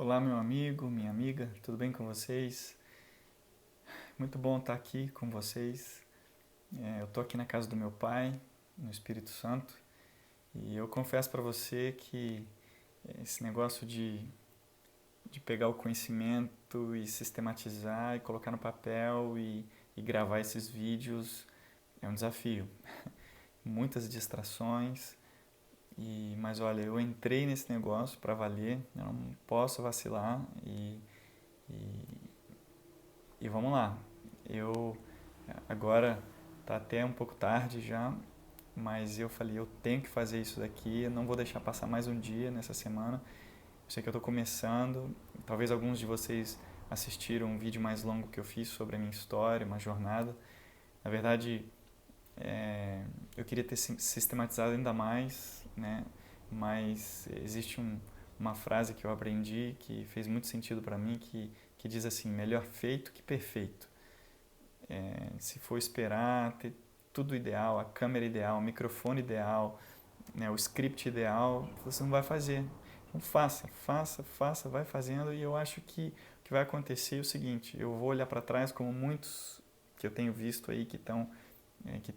Olá, meu amigo, minha amiga, tudo bem com vocês? Muito bom estar aqui com vocês. Eu estou aqui na casa do meu pai, no Espírito Santo, e eu confesso para você que esse negócio de pegar o conhecimento e sistematizar e colocar no papel e gravar esses vídeos é um desafio. Muitas distrações, mas olha, eu entrei nesse negócio para valer, eu não posso vacilar e vamos lá. Eu agora tá até um pouco tarde já, mas eu falei, eu tenho que fazer isso daqui, eu não vou deixar passar mais um dia nessa semana. Eu sei que eu estou começando, talvez alguns de vocês assistiram um vídeo mais longo que eu fiz sobre a minha história, uma jornada. Na verdade, eu queria ter sistematizado ainda mais, né? Mas existe uma frase que eu aprendi que fez muito sentido para mim, que diz assim, melhor feito que perfeito. Se for esperar ter tudo ideal, a câmera ideal, o microfone ideal, né, o script ideal, você não vai fazer. Então faça, vai fazendo e eu acho que o que vai acontecer é o seguinte, eu vou olhar para trás como muitos que eu tenho visto aí que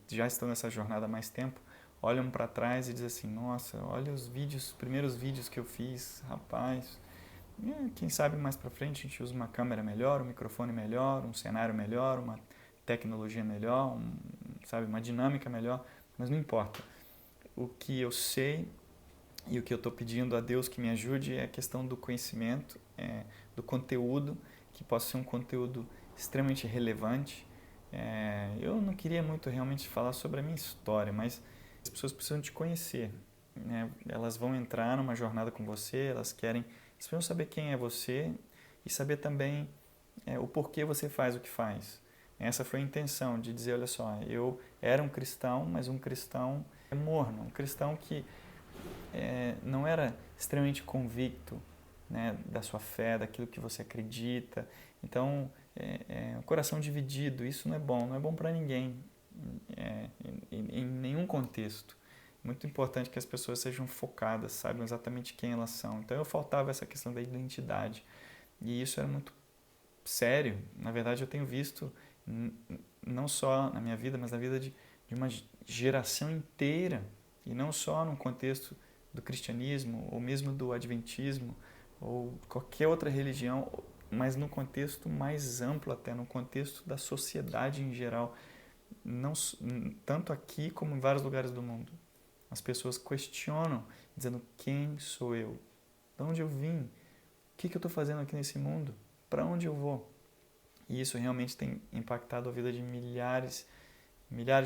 já estão nessa jornada há mais tempo, olham para trás e dizem assim, nossa, olha os primeiros vídeos que eu fiz, rapaz, quem sabe mais para frente a gente usa uma câmera melhor, um microfone melhor, um cenário melhor, uma tecnologia melhor, sabe, uma dinâmica melhor, mas não importa. O que eu sei e o que eu estou pedindo a Deus que me ajude é a questão do conhecimento, do conteúdo, que possa ser um conteúdo extremamente relevante. Eu não queria muito realmente falar sobre a minha história, mas as pessoas precisam te conhecer, né? Elas vão entrar numa jornada com você, elas precisam saber quem é você e saber também o porquê você faz o que faz. Essa foi a intenção de dizer, olha só, eu era um cristão, mas um cristão morno, um cristão que não era extremamente convicto, né, da sua fé, daquilo que você acredita. Então, um coração dividido, isso não é bom para ninguém, em nenhum contexto. Muito importante que as pessoas sejam focadas, saibam exatamente quem elas são. Então, eu faltava essa questão da identidade. E isso era muito sério. Na verdade, eu tenho visto, não só na minha vida, mas na vida de uma geração inteira, e não só no contexto do cristianismo, ou mesmo do adventismo, ou qualquer outra religião, mas no contexto mais amplo até, no contexto da sociedade em geral, não, tanto aqui como em vários lugares do mundo. As pessoas questionam, dizendo, quem sou eu? De onde eu vim? O que eu estou fazendo aqui nesse mundo? Para onde eu vou? E isso realmente tem impactado a vida de milhares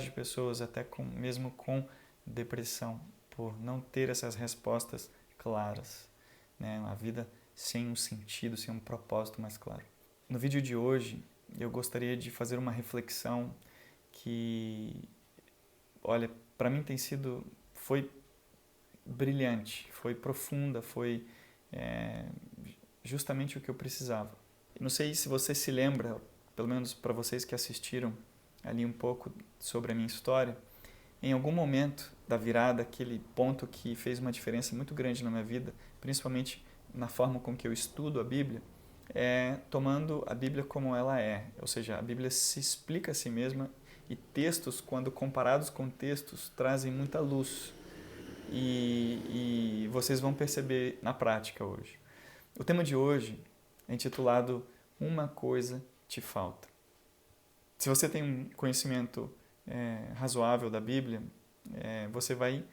de pessoas, até mesmo com depressão, por não ter essas respostas claras, né? Uma vida sem um sentido, sem um propósito mais claro. No vídeo de hoje, eu gostaria de fazer uma reflexão que, olha, para mim foi brilhante, foi profunda, foi justamente o que eu precisava. Não sei se você se lembra, pelo menos para vocês que assistiram ali um pouco sobre a minha história, em algum momento da virada, aquele ponto que fez uma diferença muito grande na minha vida, principalmente na forma com que eu estudo a Bíblia, é tomando a Bíblia como ela é, ou seja, a Bíblia se explica a si mesma e textos, quando comparados com textos, trazem muita luz e vocês vão perceber na prática hoje. O tema de hoje é intitulado Uma Coisa Te Falta. Se você tem um conhecimento razoável da Bíblia, você vai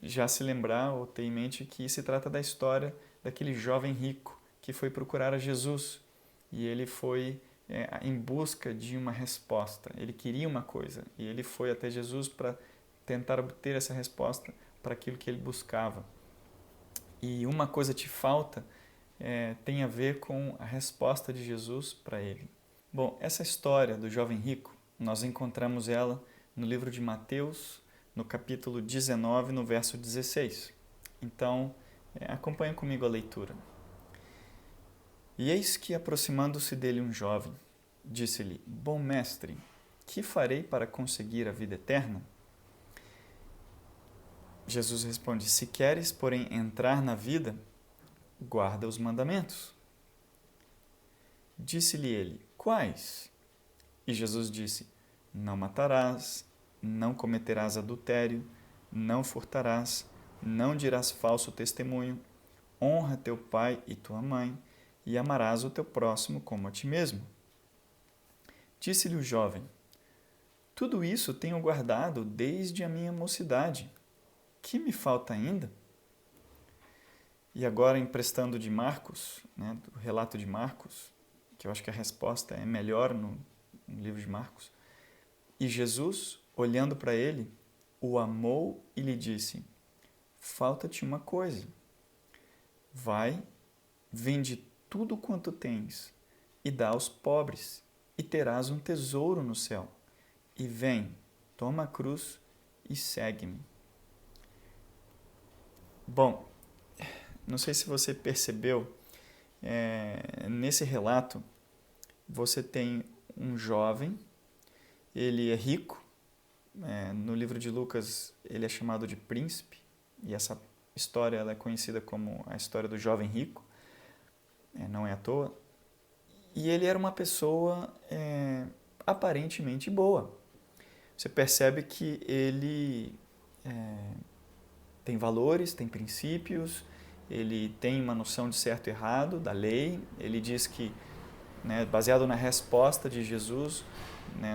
já se lembrar ou ter em mente que se trata da história daquele jovem rico que foi procurar a Jesus e ele foi em busca de uma resposta. Ele queria uma coisa e ele foi até Jesus para tentar obter essa resposta para aquilo que ele buscava. E uma coisa te falta tem a ver com a resposta de Jesus para ele. Bom, essa história do jovem rico, nós encontramos ela no livro de Mateus, no capítulo 19, no verso 16. Então, acompanhe comigo a leitura. E eis que, aproximando-se dele um jovem, disse-lhe, Bom mestre, que farei para conseguir a vida eterna? Jesus responde, se queres, porém, entrar na vida, guarda os mandamentos. Disse-lhe ele: quais? E Jesus disse: não matarás, não cometerás adultério, não furtarás, não dirás falso testemunho, honra teu pai e tua mãe, e amarás o teu próximo como a ti mesmo. Disse-lhe o jovem: tudo isso tenho guardado desde a minha mocidade. Que me falta ainda? E agora, emprestando de Marcos, do relato de Marcos, que eu acho que a resposta é melhor no livro de Marcos, e Jesus, olhando para ele, o amou e lhe disse: falta-te uma coisa. Vai, vende tudo quanto tens e dá aos pobres, e terás um tesouro no céu. E vem, toma a cruz e segue-me. Bom, não sei se você percebeu, nesse relato você tem um jovem, ele é rico, no livro de Lucas ele é chamado de príncipe, e essa história ela é conhecida como a história do jovem rico, não é à toa, e ele era uma pessoa aparentemente boa. Você percebe que ele tem valores, tem princípios, ele tem uma noção de certo e errado, da lei. Ele diz que, baseado na resposta de Jesus,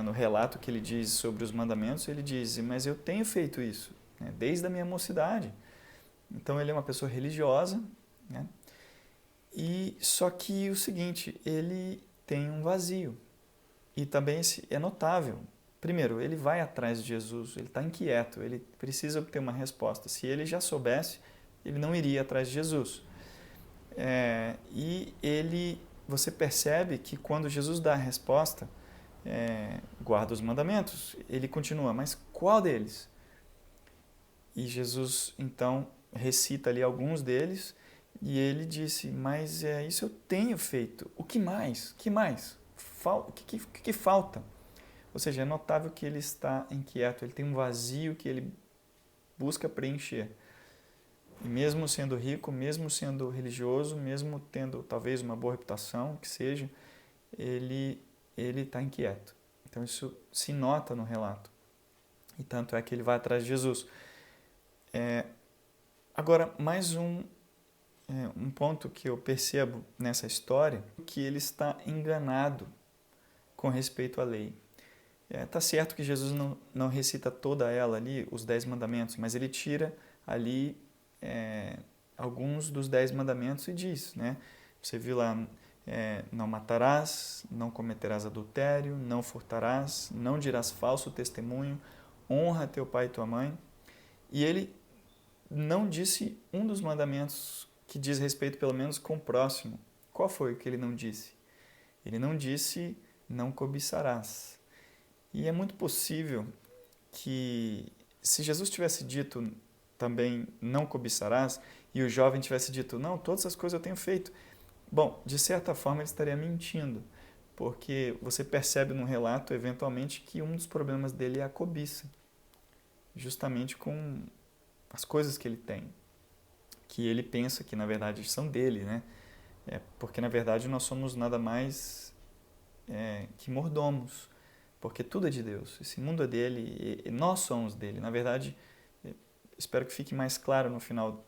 no relato que ele diz sobre os mandamentos, ele diz: mas eu tenho feito isso, desde a minha mocidade. Então ele é uma pessoa religiosa, e só que o seguinte, ele tem um vazio. E também é notável. Primeiro, ele vai atrás de Jesus, ele está inquieto, ele precisa obter uma resposta. Se ele já soubesse, ele não iria atrás de Jesus. Você percebe que quando Jesus dá a resposta, guarda os mandamentos, ele continua: mas qual deles? E Jesus, então, recita ali alguns deles, e ele disse: mas isso eu tenho feito. O que mais? O que mais? O que falta? Ou seja, é notável que ele está inquieto, ele tem um vazio que ele busca preencher. E mesmo sendo rico, mesmo sendo religioso, mesmo tendo talvez uma boa reputação, que seja, ele está inquieto. Então isso se nota no relato. E tanto é que ele vai atrás de Jesus. Agora, mais um ponto que eu percebo nessa história, que ele está enganado com respeito à lei. Tá certo que Jesus não recita toda ela ali, os 10 mandamentos, mas ele tira ali alguns dos 10 mandamentos e diz, você viu lá, não matarás, não cometerás adultério, não furtarás, não dirás falso testemunho, honra teu pai e tua mãe. E ele não disse um dos mandamentos que diz respeito pelo menos com o próximo. Qual foi o que ele não disse? Ele não disse não cobiçarás. E é muito possível que, se Jesus tivesse dito também não cobiçarás, e o jovem tivesse dito não, todas essas coisas eu tenho feito, bom, de certa forma ele estaria mentindo, porque você percebe no relato, eventualmente, que um dos problemas dele é a cobiça, justamente com as coisas que ele tem, que ele pensa que na verdade são dele, porque na verdade nós somos nada mais que mordomos, porque tudo é de Deus, esse mundo é dele e nós somos dele. Na verdade, espero que fique mais claro no final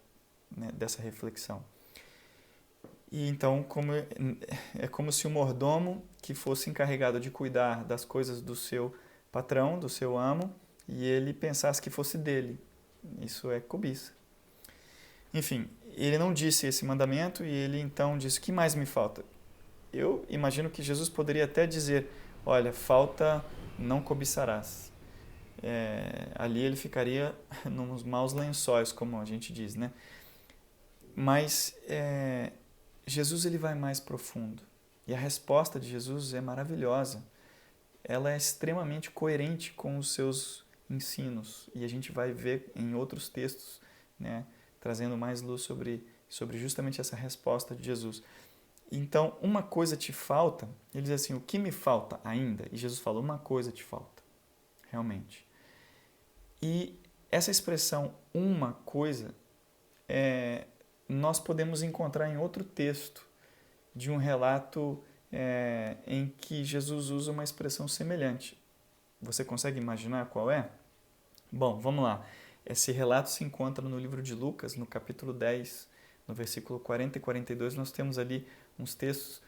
dessa reflexão. E então, é como se o mordomo que fosse encarregado de cuidar das coisas do seu patrão, do seu amo, e ele pensasse que fosse dele. Isso é cobiça. Enfim, ele não disse esse mandamento e ele então disse: o que mais me falta? Eu imagino que Jesus poderia até dizer: olha, falta não cobiçarás. Ali ele ficaria nos maus lençóis, como a gente diz, Mas Jesus ele vai mais profundo. E a resposta de Jesus é maravilhosa. Ela é extremamente coerente com os seus ensinos. E a gente vai ver em outros textos, trazendo mais luz sobre justamente essa resposta de Jesus. Então, uma coisa te falta, ele diz assim: o que me falta ainda? E Jesus fala: uma coisa te falta, realmente. E essa expressão, uma coisa, nós podemos encontrar em outro texto de um relato em que Jesus usa uma expressão semelhante. Você consegue imaginar qual é? Bom, vamos lá. Esse relato se encontra no livro de Lucas, no capítulo 10, no versículo 40 e 42. Nós temos ali uns textos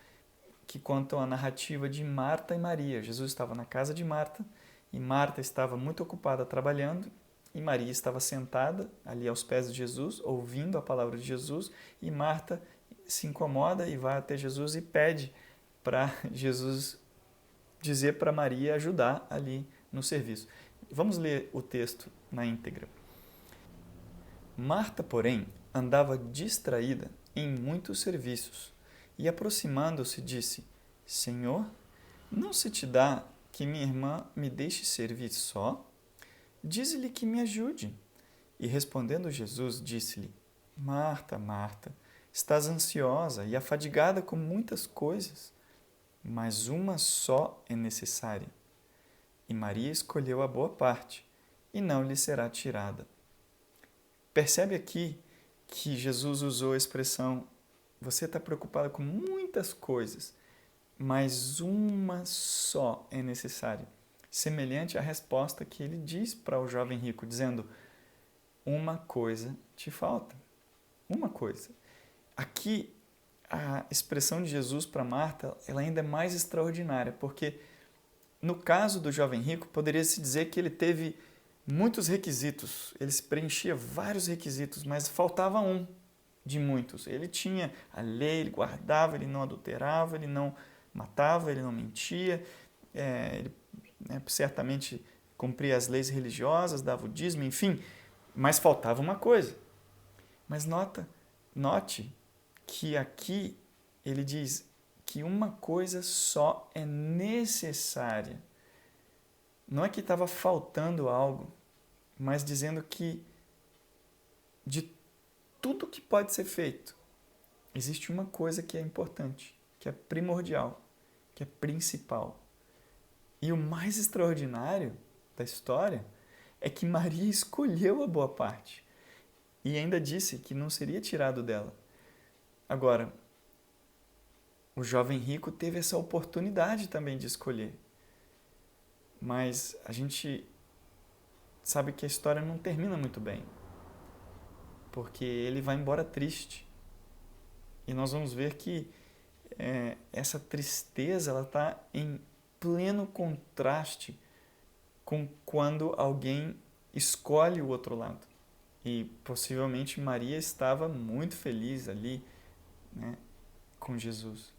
que contam a narrativa de Marta e Maria. Jesus estava na casa de Marta e Marta estava muito ocupada trabalhando e Maria estava sentada ali aos pés de Jesus, ouvindo a palavra de Jesus, e Marta se incomoda e vai até Jesus e pede para Jesus dizer para Maria ajudar ali no serviço. Vamos ler o texto na íntegra. Marta, porém, andava distraída em muitos serviços e, aproximando-se, disse: Senhor, não se te dá que minha irmã me deixe servir só? Dize-lhe que me ajude. E respondendo Jesus, disse-lhe: Marta, Marta, estás ansiosa e afadigada com muitas coisas, mas uma só é necessária. E Maria escolheu a boa parte, e não lhe será tirada. Percebe aqui que Jesus usou a expressão: você está preocupado com muitas coisas, mas uma só é necessária. Semelhante à resposta que ele diz para o jovem rico, dizendo: uma coisa te falta. Uma coisa. Aqui, a expressão de Jesus para Marta, ela ainda é mais extraordinária, porque no caso do jovem rico, poderia-se dizer que ele teve muitos requisitos, ele se preenchia vários requisitos, mas faltava um de muitos. Ele tinha a lei, ele guardava, ele não adulterava, ele não matava, ele não mentia, ele certamente cumpria as leis religiosas, dava o dízimo, enfim, mas faltava uma coisa. Mas note que aqui ele diz que uma coisa só é necessária. Não é que estava faltando algo, mas dizendo que de tudo que pode ser feito, existe uma coisa que é importante, que é primordial, que é principal. E o mais extraordinário da história é que Maria escolheu a boa parte e ainda disse que não seria tirado dela. Agora, o jovem rico teve essa oportunidade também de escolher. Mas a gente sabe que a história não termina muito bem, porque ele vai embora triste. E nós vamos ver que essa tristeza ela está em pleno contraste com quando alguém escolhe o outro lado. E possivelmente Maria estava muito feliz ali, né, com Jesus.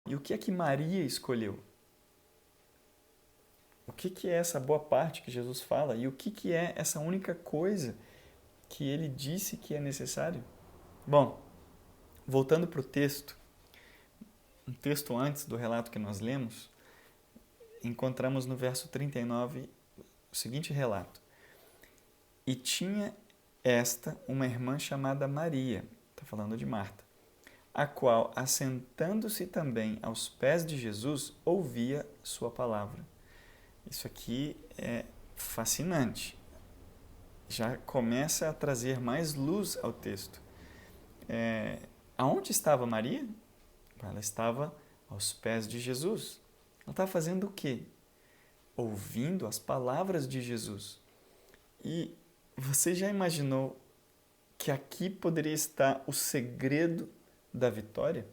E o que é que Maria escolheu? O que é essa boa parte que Jesus fala? E o que é essa única coisa que ele disse que é necessário? Bom, voltando para o texto, um texto antes do relato que nós lemos, encontramos no verso 39 o seguinte relato. E tinha esta uma irmã chamada Maria, está falando de Marta, a qual, assentando-se também aos pés de Jesus, ouvia sua palavra. Isso aqui é fascinante. Já começa a trazer mais luz ao texto. Aonde estava Maria? Ela estava aos pés de Jesus. Ela estava fazendo o quê? Ouvindo as palavras de Jesus. E você já imaginou que aqui poderia estar o segredo da vitória?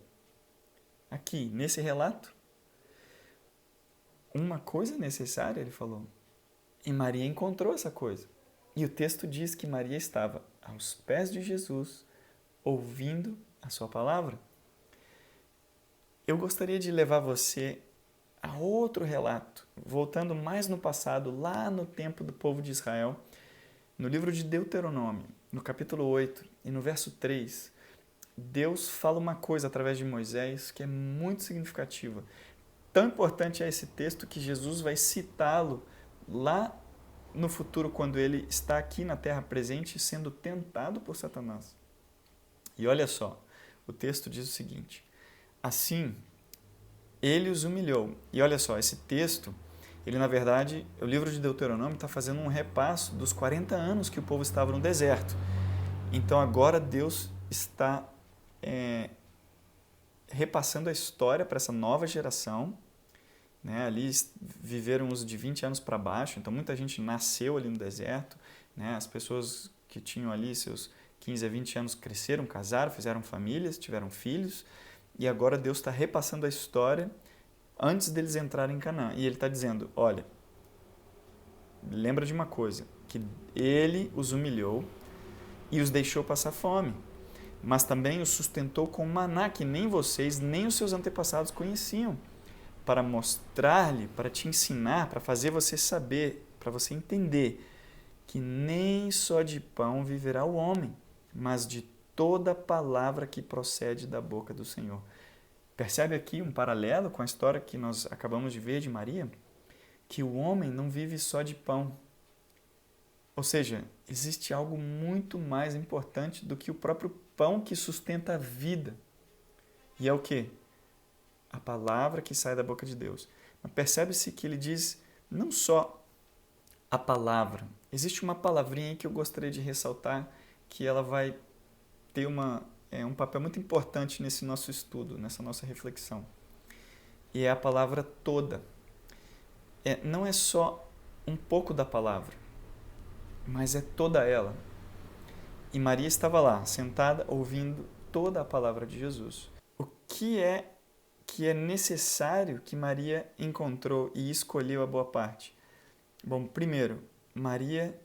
Aqui, nesse relato? Uma coisa necessária, ele falou. E Maria encontrou essa coisa. E o texto diz que Maria estava aos pés de Jesus, ouvindo a sua palavra. Eu gostaria de levar você a outro relato, voltando mais no passado, lá no tempo do povo de Israel, no livro de Deuteronômio, no capítulo 8 e no verso 3, Deus fala uma coisa através de Moisés que é muito significativa. Tão importante é esse texto que Jesus vai citá-lo lá no futuro, quando ele está aqui na terra presente, sendo tentado por Satanás. E olha só, o texto diz o seguinte: assim, ele os humilhou. E olha só, esse texto, Ele, na verdade, o livro de Deuteronômio está fazendo um repasso dos 40 anos que o povo estava no deserto. Então agora Deus está repassando a história para essa nova geração, né? Ali viveram uns de 20 anos para baixo, então muita gente nasceu ali no deserto, né? As pessoas que tinham ali seus 15 a 20 anos cresceram, casaram, fizeram famílias, tiveram filhos, e agora Deus está repassando a história antes deles entrarem em Canaã. E Ele está dizendo, olha, lembra de uma coisa, que Ele os humilhou e os deixou passar fome, mas também os sustentou com maná que nem vocês, nem os seus antepassados conheciam, para mostrar-lhe, para te ensinar, para fazer você saber, para você entender que nem só de pão viverá o homem, mas de toda palavra que procede da boca do Senhor. Percebe aqui um paralelo com a história que nós acabamos de ver de Maria? Que o homem não vive só de pão. Ou seja, existe algo muito mais importante do que o próprio pão que sustenta a vida. E é o quê? A palavra que sai da boca de Deus. Mas percebe-se que ele diz não só a palavra. Existe uma palavrinha aí que eu gostaria de ressaltar, que ela vai ter um papel muito importante nesse nosso estudo, nessa nossa reflexão. E é a palavra toda. Não é só um pouco da palavra, mas é toda ela. E Maria estava lá, sentada, ouvindo toda a palavra de Jesus. O que é necessário que Maria encontrou e escolheu a boa parte? Bom, primeiro, Maria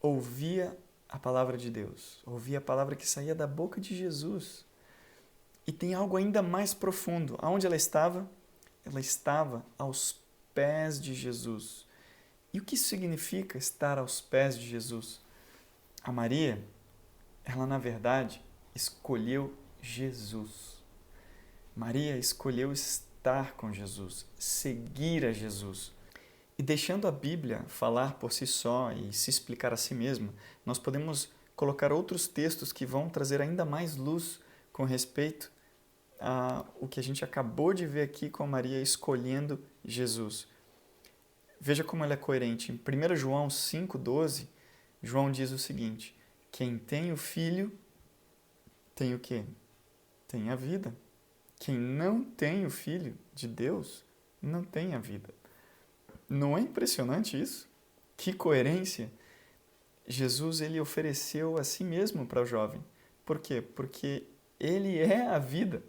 ouvia a palavra de Deus, ouvia a palavra que saía da boca de Jesus. E tem algo ainda mais profundo. Aonde ela estava? Ela estava aos pés de Jesus. E o que isso significa, estar aos pés de Jesus? A Maria, ela na verdade escolheu Jesus. Maria escolheu estar com Jesus, seguir a Jesus. E deixando a Bíblia falar por si só e se explicar a si mesma, nós podemos colocar outros textos que vão trazer ainda mais luz com respeito ao que a gente acabou de ver aqui com Maria escolhendo Jesus. Veja como ela é coerente. Em 1 João 5,12, João diz o seguinte: quem tem o Filho tem o quê? Tem a vida. Quem não tem o Filho de Deus não tem a vida. Não é impressionante isso? Que coerência! Jesus, ele ofereceu a si mesmo para o jovem. Por quê? Porque ele é a vida.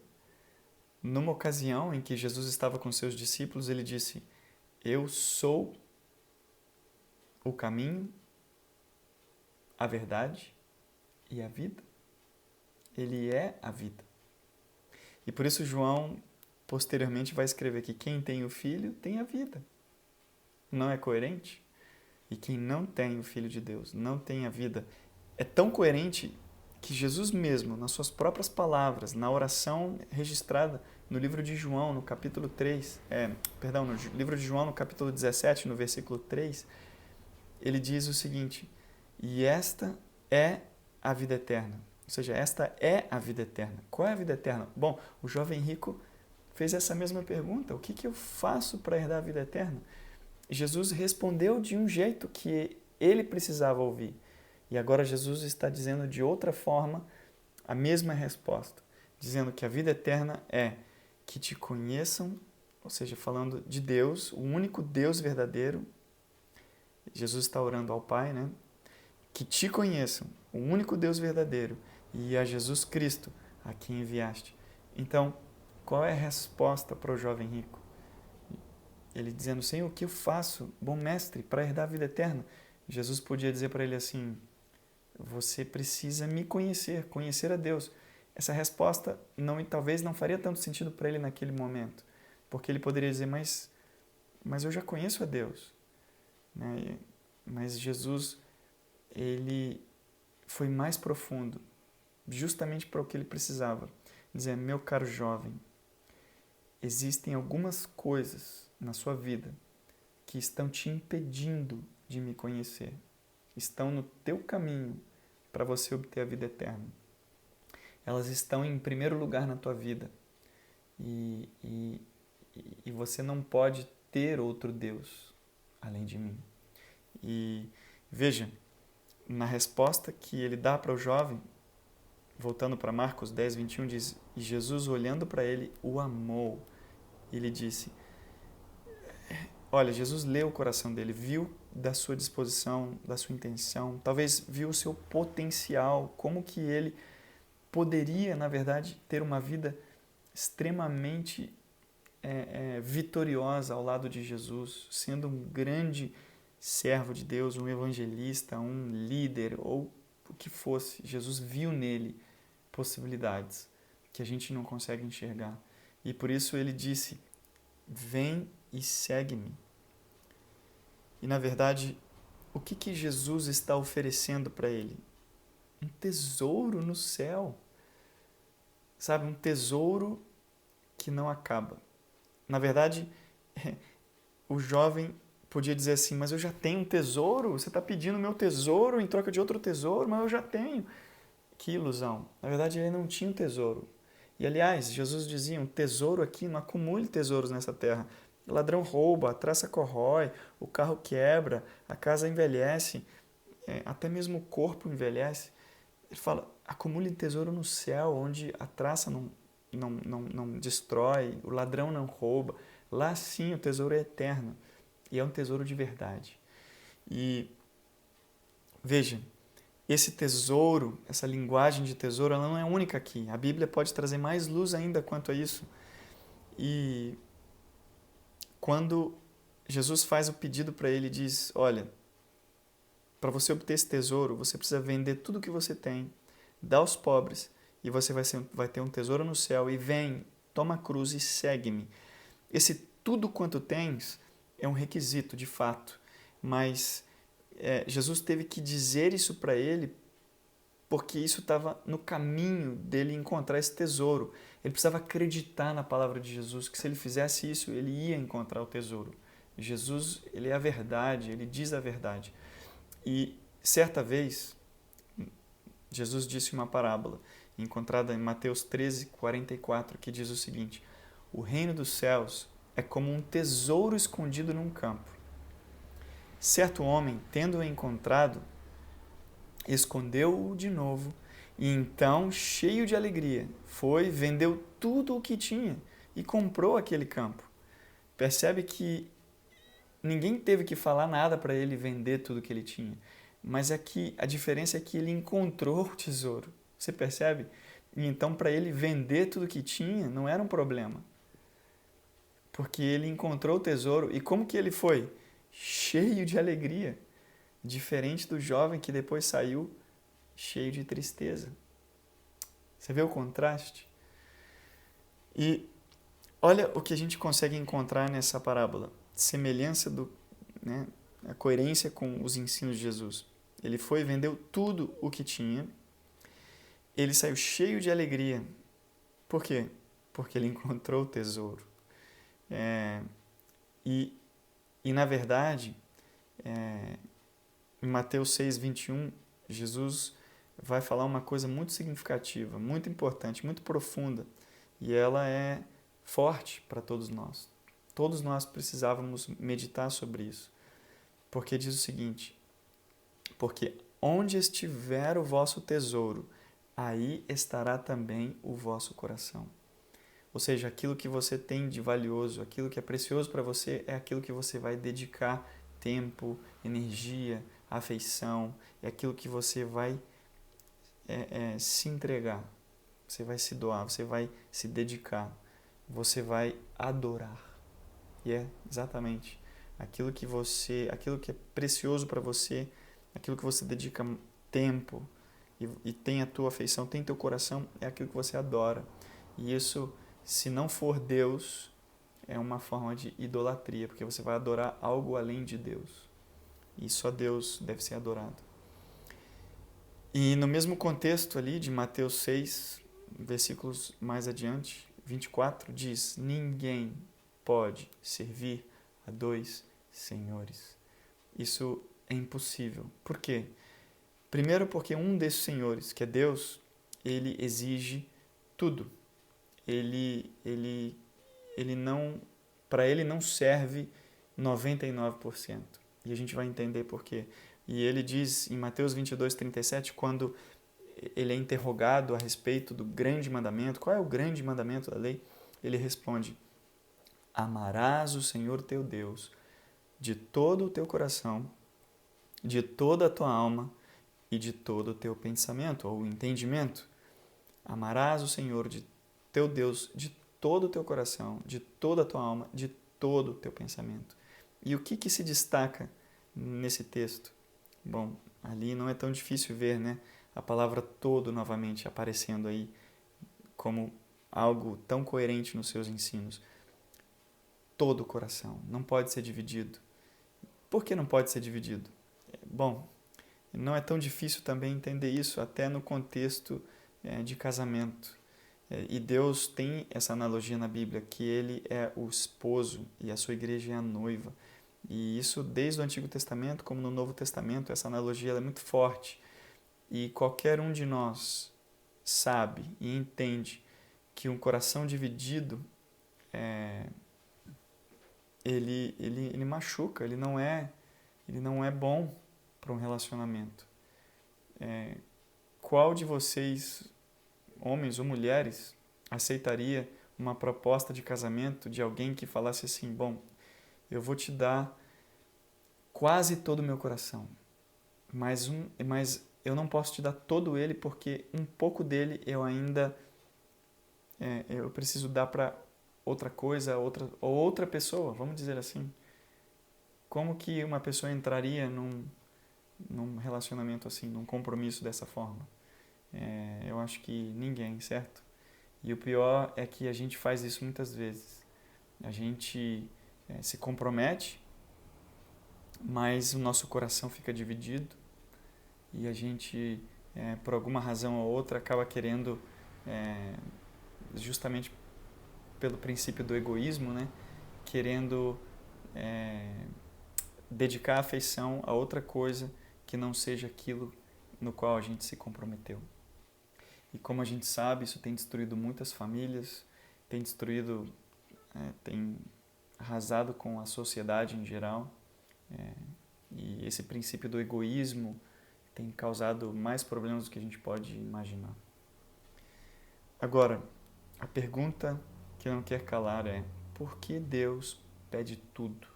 Numa ocasião em que Jesus estava com seus discípulos, ele disse: eu sou o caminho, a verdade e a vida. Ele é a vida. E por isso João, posteriormente, vai escrever que quem tem o Filho tem a vida. Não é coerente? E quem não tem o Filho de Deus não tem a vida. É tão coerente que Jesus mesmo, nas suas próprias palavras, na oração registrada no livro de João, no capítulo 3, no livro de João, no capítulo 17, no versículo 3, ele diz o seguinte: e esta é a vida eterna. Ou seja, esta é a vida eterna. Qual é a vida eterna? Bom, o jovem rico fez essa mesma pergunta: o que eu faço para herdar a vida eterna? Jesus respondeu de um jeito que ele precisava ouvir. E agora Jesus está dizendo de outra forma a mesma resposta, dizendo que a vida eterna é que te conheçam, ou seja, falando de Deus, o único Deus verdadeiro. Jesus está orando ao Pai, né? Que te conheçam, o único Deus verdadeiro, e a Jesus Cristo, a quem enviaste. Então, qual é a resposta para o jovem rico? Ele dizendo: Senhor, o que eu faço, bom mestre, para herdar a vida eterna? Jesus podia dizer para ele assim: você precisa me conhecer, conhecer a Deus. Essa resposta talvez não faria tanto sentido para ele naquele momento, porque ele poderia dizer: mas eu já conheço a Deus. Né? Mas Jesus, ele foi mais profundo, justamente para o que ele precisava. Dizer: meu caro jovem, existem algumas coisas na sua vida que estão te impedindo de me conhecer. Estão no teu caminho para você obter a vida eterna. Elas estão em primeiro lugar na tua vida. E você não pode ter outro Deus. além de mim. E veja, na resposta que ele dá para o jovem, voltando para Marcos 10, 21, diz: E Jesus, olhando para ele, o amou. Ele disse, olha, Jesus leu o coração dele, viu da sua disposição, da sua intenção, talvez viu o seu potencial, como que ele poderia, na verdade, ter uma vida extremamente vitoriosa ao lado de Jesus, sendo um grande servo de Deus, um evangelista, um líder ou o que fosse. Jesus viu nele possibilidades que a gente não consegue enxergar. E por isso ele disse, vem e segue-me. E na verdade, o que Jesus está oferecendo para ele? Um tesouro no céu. Sabe, um tesouro que não acaba. Na verdade, o jovem podia dizer assim, mas eu já tenho um tesouro, você está pedindo meu tesouro em troca de outro tesouro, mas eu já tenho. Que ilusão. Na verdade, ele não tinha um tesouro. E aliás, Jesus dizia, um tesouro aqui, não acumule tesouros nessa terra. O ladrão rouba, a traça corrói, o carro quebra, a casa envelhece, até mesmo o corpo envelhece. Ele fala, acumule tesouro no céu, onde a traça não destrói, o ladrão não rouba. Lá sim o tesouro é eterno. E é um tesouro de verdade. E veja, esse tesouro, essa linguagem de tesouro, ela não é única aqui. A Bíblia pode trazer mais luz ainda quanto a isso. E quando Jesus faz o pedido para ele, diz, olha, para você obter esse tesouro, você precisa vender tudo que você tem, dá aos pobres, e você vai ter um tesouro no céu, e vem, toma a cruz e segue-me. Esse tudo quanto tens é um requisito, de fato, mas Jesus teve que dizer isso para ele porque isso estava no caminho dele encontrar esse tesouro. Ele precisava acreditar na palavra de Jesus, que se ele fizesse isso, ele ia encontrar o tesouro. Jesus, ele é a verdade, ele diz a verdade. E certa vez, Jesus disse uma parábola, encontrada em Mateus 13, 44, que diz o seguinte, o reino dos céus é como um tesouro escondido num campo. Certo homem, tendo-o encontrado, escondeu-o de novo e então, cheio de alegria, foi, vendeu tudo o que tinha e comprou aquele campo. Percebe que ninguém teve que falar nada para ele vender tudo que ele tinha, mas aqui a diferença é que ele encontrou o tesouro. Você percebe? E então, para ele vender tudo que tinha não era um problema, porque ele encontrou o tesouro. E como que ele foi? Cheio de alegria. Diferente do jovem que depois saiu cheio de tristeza. Você vê o contraste? E olha o que a gente consegue encontrar nessa parábola. Semelhança a coerência com os ensinos de Jesus. Ele foi e vendeu tudo o que tinha. Ele saiu cheio de alegria. Por quê? Porque ele encontrou o tesouro. E na verdade, em Mateus 6, 21, Jesus vai falar uma coisa muito significativa, muito importante, muito profunda. E ela é forte para todos nós. Todos nós precisávamos meditar sobre isso. Porque diz o seguinte, porque onde estiver o vosso tesouro, aí estará também o vosso coração. Ou seja, aquilo que você tem de valioso, aquilo que é precioso para você, é aquilo que você vai dedicar tempo, energia, afeição, é aquilo que você vai se entregar, você vai se doar, você vai se dedicar, você vai adorar. E é exatamente aquilo que é precioso para você, aquilo que você dedica tempo e tem a tua afeição, tem teu coração, é aquilo que você adora. E isso, se não for Deus, é uma forma de idolatria, porque você vai adorar algo além de Deus. E só Deus deve ser adorado. E no mesmo contexto ali de Mateus 6, versículos mais adiante, 24, diz, ninguém pode servir a dois senhores. Isso é impossível. Por quê? Primeiro porque um desses senhores, que é Deus, ele exige tudo. Ele não, para ele não serve 99%. E a gente vai entender por quê. E ele diz em Mateus 22:37, quando ele é interrogado a respeito do grande mandamento, qual é o grande mandamento da lei? Ele responde: amarás o Senhor teu Deus de todo o teu coração, de toda a tua alma e de todo o teu pensamento ou entendimento. Amarás o Senhor de teu Deus de todo o teu coração, de toda a tua alma, de todo o teu pensamento. E o que se destaca nesse texto? Bom, ali não é tão difícil ver, né? A palavra todo novamente aparecendo aí como algo tão coerente nos seus ensinos. Todo o coração, não pode ser dividido. Por que não pode ser dividido? Bom, não é tão difícil também entender isso até no contexto de casamento. E Deus tem essa analogia na Bíblia, que Ele é o esposo e a sua igreja é a noiva. E isso desde o Antigo Testamento como no Novo Testamento, essa analogia é muito forte. E qualquer um de nós sabe e entende que um coração dividido ele machuca, ele não é bom para um relacionamento. Qual de vocês, homens ou mulheres, aceitaria uma proposta de casamento de alguém que falasse assim: bom, eu vou te dar quase todo o meu coração, mas eu não posso te dar todo ele porque um pouco dele eu ainda eu preciso dar para outra coisa, outra pessoa, vamos dizer assim. Como que uma pessoa entraria num relacionamento assim, num compromisso dessa forma? Eu acho que ninguém, certo? E o pior é que a gente faz isso muitas vezes. A gente se compromete, mas o nosso coração fica dividido e a gente, por alguma razão ou outra, acaba querendo, justamente pelo princípio do egoísmo, né? Querendo dedicar a afeição a outra coisa que não seja aquilo no qual a gente se comprometeu. E como a gente sabe, isso tem destruído muitas famílias, tem destruído, tem arrasado com a sociedade em geral. E esse princípio do egoísmo tem causado mais problemas do que a gente pode imaginar. Agora, a pergunta que não quer calar é: por que Deus pede tudo?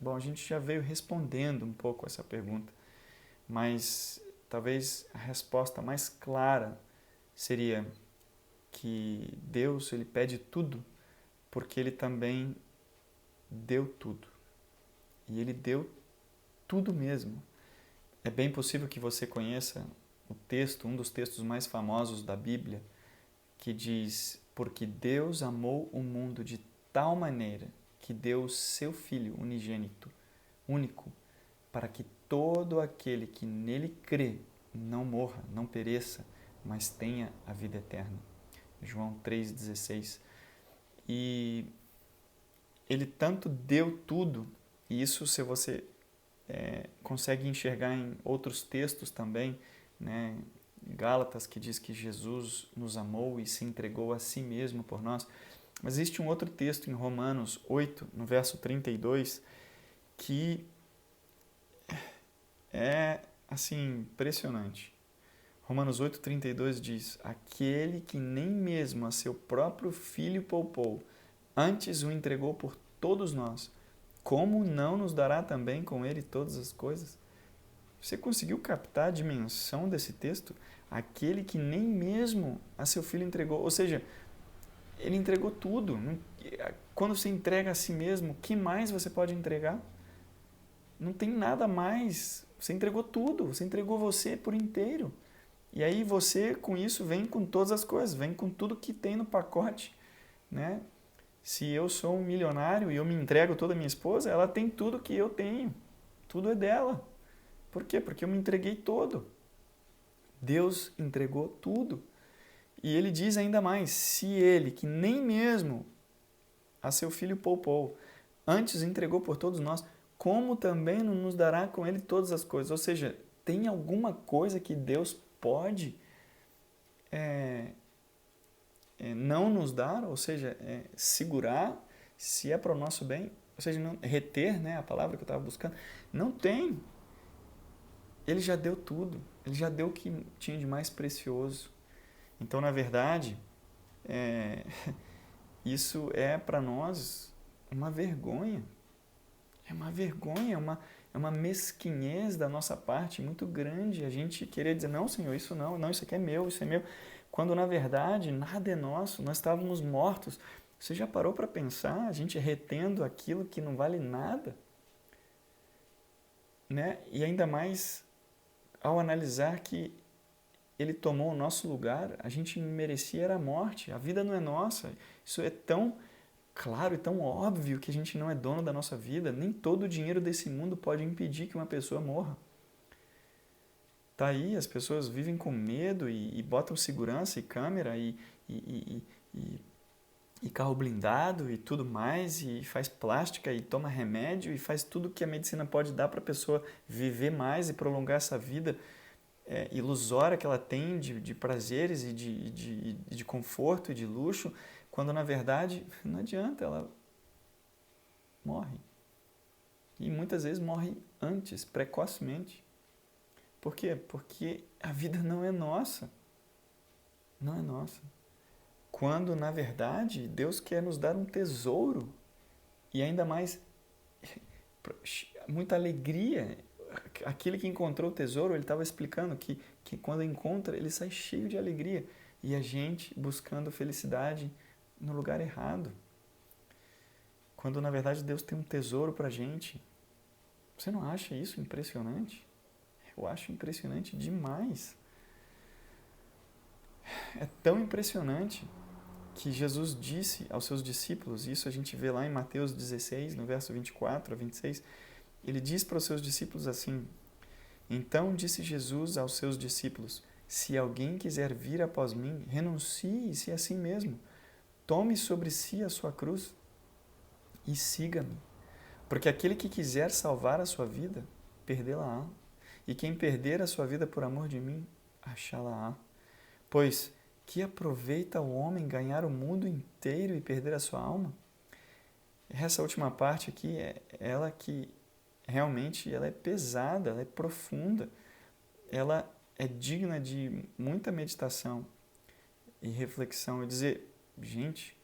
Bom, a gente já veio respondendo um pouco essa pergunta, mas talvez a resposta mais clara seria que Deus ele pede tudo porque Ele também deu tudo. E Ele deu tudo mesmo. É bem possível que você conheça o texto, um dos textos mais famosos da Bíblia, que diz: porque Deus amou o mundo de tal maneira que deu o seu Filho unigênito, único, para que todo aquele que nele crê não morra, não pereça, mas tenha a vida eterna. João 3,16. E ele tanto deu tudo, e isso se você consegue enxergar em outros textos também, né? Gálatas, que diz que Jesus nos amou e se entregou a si mesmo por nós. Mas existe um outro texto em Romanos 8, no verso 32, que é assim impressionante. Romanos 8,32 diz: aquele que nem mesmo a seu próprio filho poupou, antes o entregou por todos nós, como não nos dará também com ele todas as coisas? Você conseguiu captar a dimensão desse texto? Aquele que nem mesmo a seu filho entregou, ou seja, ele entregou tudo. Quando você entrega a si mesmo, o que mais você pode entregar? Não tem nada mais. Você entregou tudo, você entregou você por inteiro. E aí você, com isso, vem com todas as coisas, vem com tudo que tem no pacote, né? Se eu sou um milionário e eu me entrego toda a minha esposa, ela tem tudo que eu tenho. Tudo é dela. Por quê? Porque eu me entreguei todo. Deus entregou tudo. E ele diz ainda mais: se ele, que nem mesmo a seu filho poupou, antes entregou por todos nós, como também não nos dará com ele todas as coisas? Ou seja, tem alguma coisa que Deus pode não nos dar, ou seja, segurar, se é para o nosso bem? ou seja, não, reter, né, a palavra que eu estava buscando, não tem. Ele já deu tudo, ele já deu o que tinha de mais precioso. Então, na verdade, isso é para nós uma vergonha. É uma vergonha, é uma mesquinhez da nossa parte muito grande. A gente querer dizer, não, Senhor, isso não, isso aqui é meu, isso é meu. Quando, na verdade, nada é nosso, nós estávamos mortos. Você já parou para pensar, a gente retendo aquilo que não vale nada? Né? E ainda mais ao analisar que ele tomou o nosso lugar, a gente merecia era a morte, a vida não é nossa. Isso é tão claro e tão óbvio que a gente não é dono da nossa vida. Nem todo o dinheiro desse mundo pode impedir que uma pessoa morra. Tá aí, as pessoas vivem com medo e botam segurança e câmera e carro blindado e tudo mais, e faz plástica e toma remédio e faz tudo que a medicina pode dar para a pessoa viver mais e prolongar essa vida ilusória que ela tem de prazeres e de conforto e de luxo, quando na verdade não adianta, ela morre. E muitas vezes morre antes, precocemente. Por quê? Porque a vida não é nossa. Não é nossa. Quando, na verdade, Deus quer nos dar um tesouro e ainda mais muita alegria. Aquele que encontrou o tesouro, ele estava explicando que quando encontra, ele sai cheio de alegria. E a gente buscando felicidade no lugar errado. Quando, na verdade, Deus tem um tesouro para a gente. Você não acha isso impressionante? Eu acho impressionante demais. É tão impressionante que Jesus disse aos seus discípulos, isso a gente vê lá em Mateus 16, no verso 24 a 26, ele diz para os seus discípulos assim: então disse Jesus aos seus discípulos, se alguém quiser vir após mim, renuncie-se a si mesmo, tome sobre si a sua cruz e siga-me. Porque aquele que quiser salvar a sua vida, perdê-la-á. E quem perder a sua vida por amor de mim, achá-la-á. Pois que aproveita o homem ganhar o mundo inteiro e perder a sua alma? Essa última parte aqui é ela que realmente ela é pesada, ela é profunda, ela é digna de muita meditação e reflexão. E dizer, gente,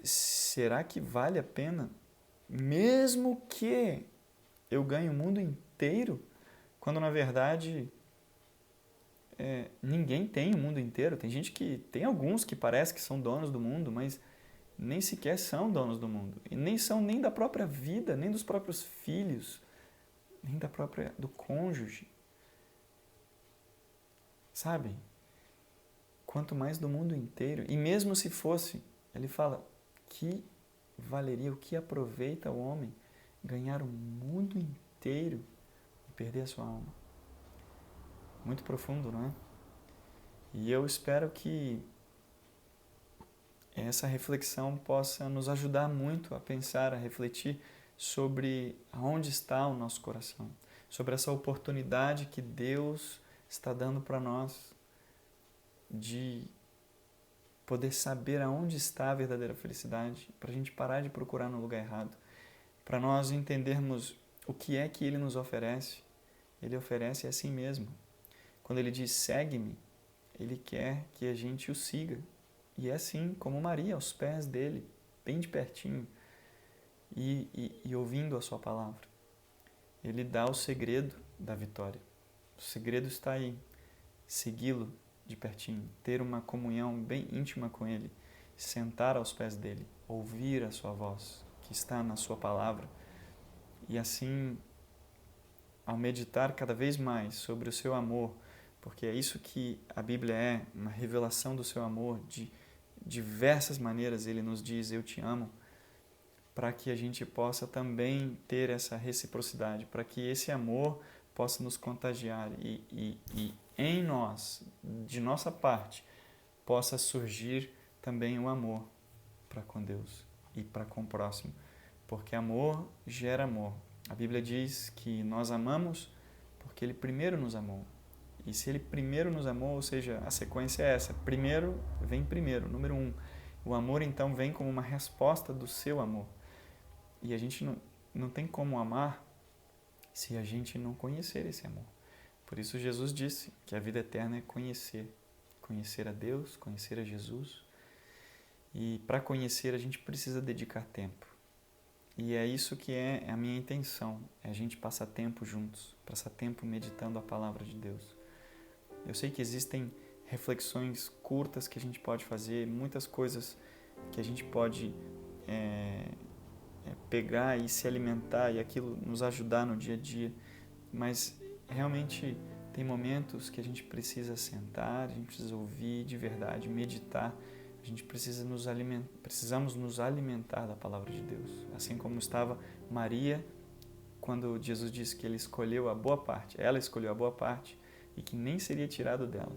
será que vale a pena, mesmo que eu ganhe o mundo inteiro, quando na verdade ninguém tem o mundo inteiro? Tem alguns que parece que são donos do mundo, mas nem sequer são donos do mundo. E nem são nem da própria vida, nem dos próprios filhos, nem do cônjuge. Sabe? Quanto mais do mundo inteiro. E mesmo se fosse, ele fala, que valeria, o que aproveita o homem ganhar o mundo inteiro e perder a sua alma? Muito profundo, não é? E eu espero que essa reflexão possa nos ajudar muito a pensar, a refletir sobre aonde está o nosso coração, sobre essa oportunidade que Deus está dando para nós de poder saber aonde está a verdadeira felicidade, para a gente parar de procurar no lugar errado, para nós entendermos o que é que Ele nos oferece. Ele oferece a si mesmo. Quando Ele diz, segue-me, Ele quer que a gente o siga. E é assim como Maria, aos pés dele, bem de pertinho, e ouvindo a sua palavra. Ele dá o segredo da vitória. O segredo está aí, segui-lo de pertinho, ter uma comunhão bem íntima com ele, sentar aos pés dele, ouvir a sua voz, que está na sua palavra, e assim, ao meditar cada vez mais sobre o seu amor, porque é isso que a Bíblia é, uma revelação do seu amor, de diversas maneiras ele nos diz, eu te amo, para que a gente possa também ter essa reciprocidade, para que esse amor possa nos contagiar e em nós, de nossa parte, possa surgir também o amor para com Deus e para com o próximo, porque amor gera amor. A Bíblia diz que nós amamos porque Ele primeiro nos amou. E se Ele primeiro nos amou, ou seja, a sequência é essa. Primeiro, vem primeiro, número 1. O amor, então, vem como uma resposta do seu amor. E a gente não tem como amar se a gente não conhecer esse amor. Por isso Jesus disse que a vida eterna é conhecer a Deus, conhecer a Jesus. E para conhecer a gente precisa dedicar tempo. E é isso que é a minha intenção, é a gente passar tempo juntos, passar tempo meditando a palavra de Deus. Eu sei que existem reflexões curtas que a gente pode fazer, muitas coisas que a gente pode pegar e se alimentar e aquilo nos ajudar no dia a dia, mas realmente tem momentos que a gente precisa sentar, a gente precisa ouvir de verdade, meditar, a gente precisamos nos alimentar da palavra de Deus, assim como estava Maria quando Jesus disse que ela escolheu a boa parte e que nem seria tirado dela.